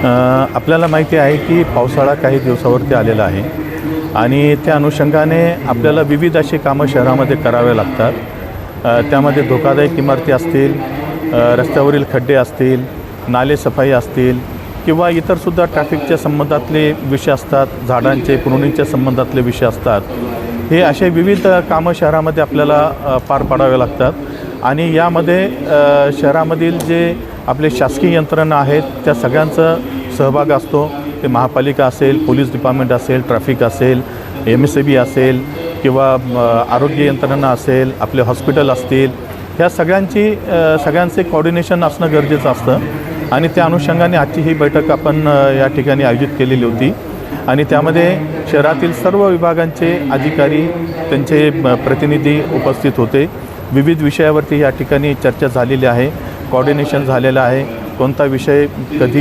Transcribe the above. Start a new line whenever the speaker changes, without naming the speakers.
आपल्याला माहिती आहे की पावसाळा काही दिवसावरती आलेला आहे आणि त्या अनुषंगाने आपल्याला विविध अशी कामं शहरामध्ये करावे लागतात। त्यामध्ये धोकादायक इमारती असतील, रस्त्यावरील खड्डे असतील, नाले सफाई असतील किंवा इतरसुद्धा ट्रॅफिकच्या संबंधातले विषय असतात, झाडांचे पुरवणीच्या संबंधातले विषय असतात। हे असे विविध कामं शहरामध्ये आपल्याला पार पाडावे लागतात आणि यामध्ये शहरामधील जे आपले शासकीय यंत्रणा आहेत त्या सगळ्यांचा सहभाग असतो। ते महापालिका असेल, पोलीस डिपार्टमेंट असेल, ट्रॅफिक असेल, MSAB असेल किंवा आरोग्य यंत्रणा असेल, आपले हॉस्पिटल असतील, ह्या सगळ्यांचे कोऑर्डिनेशन असणं गरजेचं असतं आणि त्या अनुषंगाने आजची ही बैठक आपण या ठिकाणी आयोजित केलेली होती आणि त्यामध्ये शहरातील सर्व विभागांचे अधिकारी, त्यांचे प्रतिनिधी उपस्थित होते। विविध विषयावरती या ठिकाणी चर्चा झालेली आहे, कोऑर्डिनेशन झालेलं आहे, कोणता विषय कधी